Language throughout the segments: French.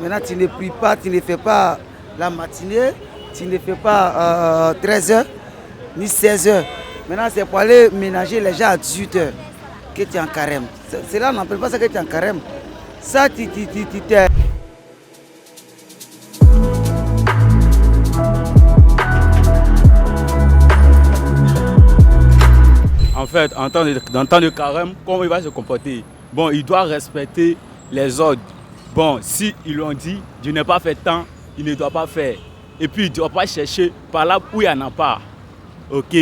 Maintenant, tu ne pries pas, tu ne fais pas la matinée, tu ne fais pas 13h ni 16h. Maintenant, c'est pour aller ménager les gens à 18h que tu es en carême. Cela n'appelle pas ça que tu es en carême. Ça, tu t'es... En fait, en temps de carême, comment il va se comporter? Bon, il doit respecter les ordres. Bon, si ils l'ont dit, Dieu n'a pas fait tant, il ne doit pas faire. Et puis, il ne doit pas chercher par là où il n'y en a pas. Ok,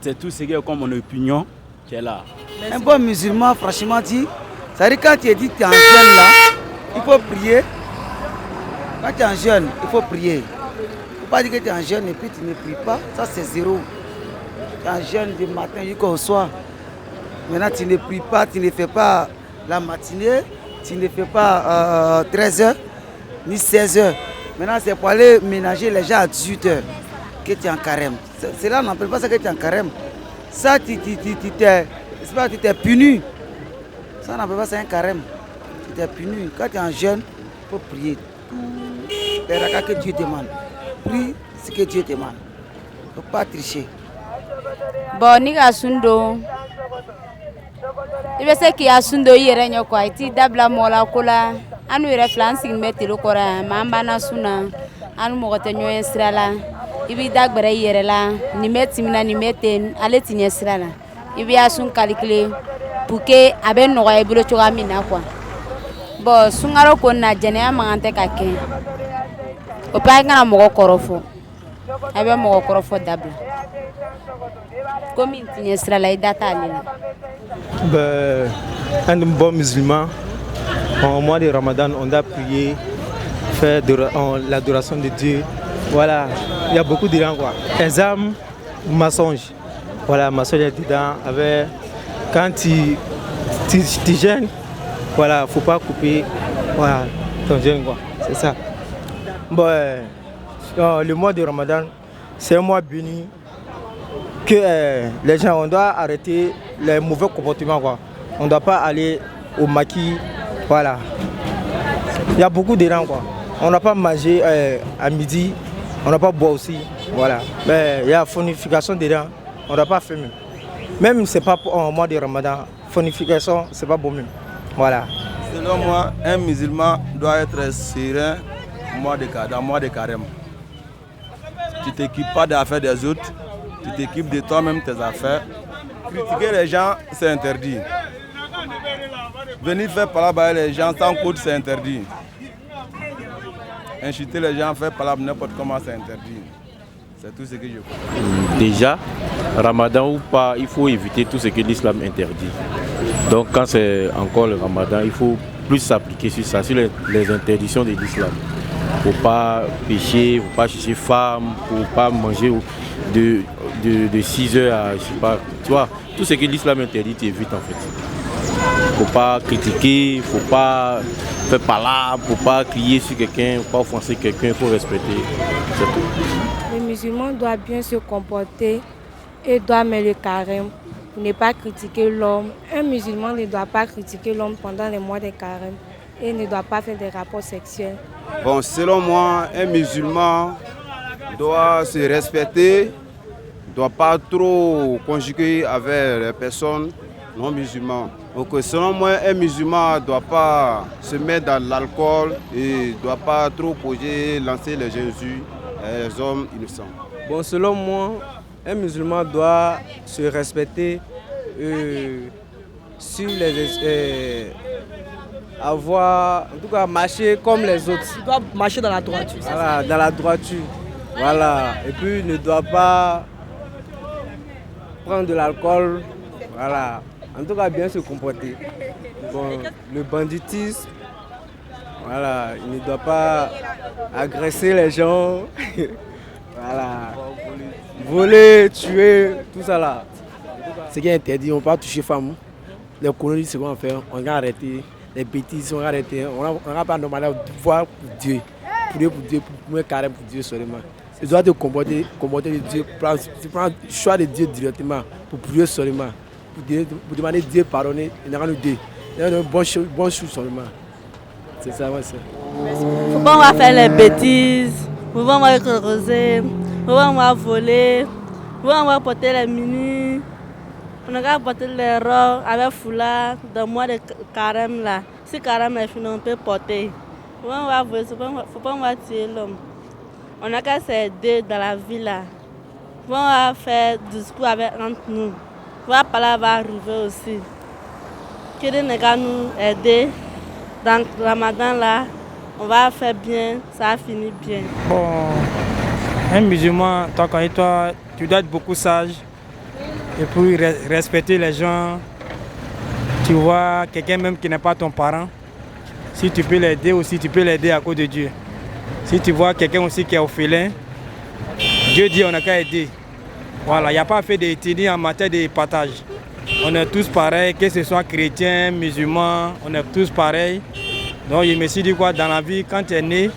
c'est tout ce qui est comme mon opinion qui est là. Un bon musulman, franchement dit, ça veut dire quand tu es dit que tu es en jeûne là, il faut prier. Quand tu es en jeûne, il faut prier. Il ne faut pas dire que tu es en jeûne et puis tu ne pries pas, ça c'est zéro. Tu es en jeûne du matin jusqu'au soir. Maintenant, tu ne pries pas, tu ne fais pas la matinée, tu ne fais pas 13h ni 16h. Maintenant, c'est pour aller ménager les gens à 18h que tu es en carême. Cela n'appelle pas ça que tu es en carême. Ça, tu t'es puni. Ça n'appelle pas ça un carême. Tu t'es puni. Quand tu es en jeûne, il faut prier. Tout les rakas que Dieu demande. Prie ce que Dieu demande. Il ne faut pas tricher. Bon, ni ka sundo. I bɛ se k'i sundo i yɛrɛ ɲɛ quoi i t'i dabila mɔgɔ la ko la an n'u yɛrɛ filɛ an sigilen bɛ tele kɔrɔ yan mais an b'an sun na an ni mɔgɔ tɛ ɲɔgɔn ye sira la i b'i da gbɛrɛ i yɛrɛ la nin bɛ timina nin bɛ ten ale t'i ɲɛ sira la i b'i sun calculer pour que a bɛ nɔgɔya i bolo cogoya min na quoi. Bon sunkalo ko na jɛnɛya man kan tɛ ka kɛ o pa an kana mɔgɔ kɔrɔ fɔ a bɛ mɔgɔ kɔrɔ fɔ dabila ko min t'i ɲɛ sira la i da t'ale la. Un bon musulman, en mois de Ramadan, on doit prier, faire l'adoration de Dieu. Voilà, il y a beaucoup de gens quoi. Exemple, mensonge. Voilà, mensonge est dedans. Avec, quand tu jeûnes, voilà, faut pas couper voilà, ton jeûne quoi. C'est ça. Bon, le mois de Ramadan, c'est un mois béni. Que les gens, on doit arrêter les mauvais comportements quoi. On ne doit pas aller au maquis, voilà. Il y a beaucoup de gens quoi. On n'a pas mangé à midi, on n'a pas boire aussi, voilà. Mais il y a fornification dedans, on ne doit pas faire même. Même c'est pas en mois de Ramadan, fornification c'est pas bon même, voilà. Selon moi, un musulman doit être serein dans le mois de carême. Tu ne t'équipes pas des affaires des autres. Tu t'équipes de toi-même tes affaires. Critiquer les gens, c'est interdit. Venir faire parler les gens sans code, c'est interdit. Inciter les gens à faire parler n'importe comment, c'est interdit. C'est tout ce que je crois. Déjà, Ramadan ou pas, il faut éviter tout ce que l'islam interdit. Donc quand c'est encore le Ramadan, il faut plus s'appliquer sur ça, sur les interdictions de l'islam. Il ne faut pas pécher, il ne faut pas chercher femme, il ne faut pas manger de 6h à, je sais pas, tu vois, tout ce que l'islam interdit, tu évites en fait. Il ne faut pas critiquer, il ne faut pas faire palabre, il ne faut pas crier sur quelqu'un, il ne faut pas offenser quelqu'un, il faut respecter, c'est tout. Le musulman doit bien se comporter et doit mettre le carême pour ne pas critiquer l'homme. Un musulman ne doit pas critiquer l'homme pendant les mois de carême et ne doit pas faire des rapports sexuels. Bon, selon moi, un musulman doit se respecter, ne doit pas trop conjuguer avec les personnes non musulmanes. Donc selon moi, un musulman ne doit pas se mettre dans l'alcool et ne doit pas trop lancer les Jésus et les hommes innocents. Bon, selon moi, un musulman doit se respecter sur avoir, en tout cas, marcher comme les autres. Il doit marcher dans la droiture. Voilà, dans la droiture. Voilà. Et puis, il ne doit pas prendre de l'alcool. Voilà. En tout cas, bien se comporter. Bon, le banditisme, voilà, il ne doit pas agresser les gens. Voilà. Voler, tuer, tout ça là. Ce qui est interdit, on ne peut pas toucher les femmes. Les colonies, c'est quoi faire? On va arrêter. Les bêtises, on va arrêter. On va pas normalement voir pour Dieu. Prier pour Dieu, pour mettre carême pour Dieu seulement. Tu dois te comporter de Dieu. Tu prends le choix de Dieu directement pour prier seulement. Pour demander Dieu pardonner. Il n'y a rien de Dieu. Il y a une bonne chose seulement. C'est ça, ouais, c'est. Faut pas moi faire les bêtises, faut pas moi creuser, faut pas moi voler, faut pas moi porter les mini. On a qu'à porter les robes avec foulard dans le mois de carême là. Si carême est fini, on peut porter. Faut pas moi voler, faut pas moi tuer l'homme. On a qu'à s'aider dans la vie là. Faut pas faire discours avec entre nous. Faut pas parler va arriver aussi. Que Dieu nous aider dans le Ramadan là. On va faire bien, ça va finir bien. Bon, un musulman, toi, tu dois être beaucoup sage et puis respecter les gens. Tu vois quelqu'un même qui n'est pas ton parent, si tu peux l'aider aussi, tu peux l'aider à cause de Dieu. Si tu vois quelqu'un aussi qui est orphelin, Dieu dit on n'a qu'à aider. Voilà, il n'y a pas fait d'études en matière de partage. On est tous pareils, que ce soit chrétiens, musulmans, on est tous pareils. Donc je me suis dit quoi, dans la vie, quand tu es né,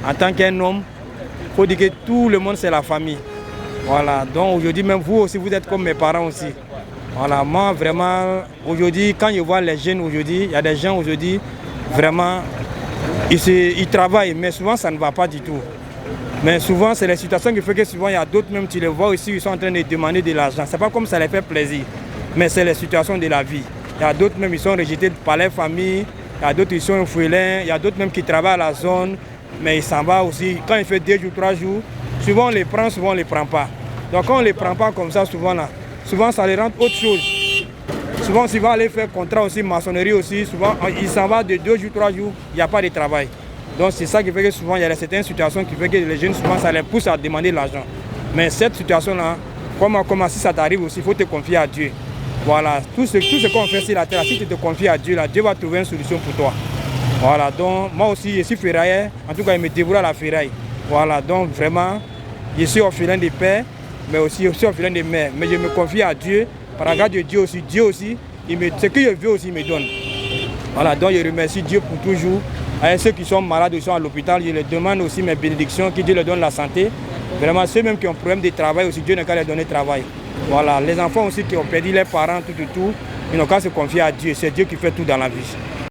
en tant qu'un homme, il faut dire que tout le monde c'est la famille. Voilà, donc aujourd'hui même vous aussi, vous êtes comme mes parents aussi. Voilà, moi vraiment, aujourd'hui, quand je vois les jeunes aujourd'hui, il y a des gens aujourd'hui, vraiment, ils travaillent, mais souvent ça ne va pas du tout. Mais souvent c'est les situations qui font que souvent il y a d'autres même, tu les vois aussi, ils sont en train de demander de l'argent. C'est pas comme ça les fait plaisir, mais c'est les situations de la vie. Il y a d'autres même, ils sont rejetés par leur famille. Il y a d'autres qui sont orphelins, il y a d'autres même qui travaillent à la zone, mais ils s'en vont aussi. Quand il fait 2 jours, 3 jours, souvent on les prend, souvent on ne les prend pas. Donc quand on ne les prend pas comme ça, souvent ça les rend autre chose. Souvent s'ils vont aller faire contrat aussi, maçonnerie aussi, souvent ils s'en vont de 2 jours, 3 jours, il n'y a pas de travail. Donc c'est ça qui fait que souvent il y a certaines situations qui font que les jeunes, souvent ça les pousse à demander de l'argent. Mais cette situation-là, comme si ça t'arrive aussi, il faut te confier à Dieu. Voilà, tout ce qu'on fait sur la terre, si tu te confies à Dieu, là, Dieu va trouver une solution pour toi. Voilà, donc moi aussi je suis ferrailleur, en tout cas il me débrouille à la ferraille. Voilà, donc vraiment, je suis orphelin de père, mais aussi je suis orphelin de mère. Mais je me confie à Dieu, par la grâce de Dieu aussi, ce que je veux aussi, il me donne. Voilà, donc je remercie Dieu pour toujours. Et ceux qui sont malades ou sont à l'hôpital, je leur demande aussi mes bénédictions, que Dieu leur donne la santé. Vraiment, ceux même qui ont problème de travail aussi, Dieu n'a qu'à leur donner travail. Voilà, les enfants aussi qui ont perdu leurs parents, tout, ils n'ont qu'à se confier à Dieu. C'est Dieu qui fait tout dans la vie.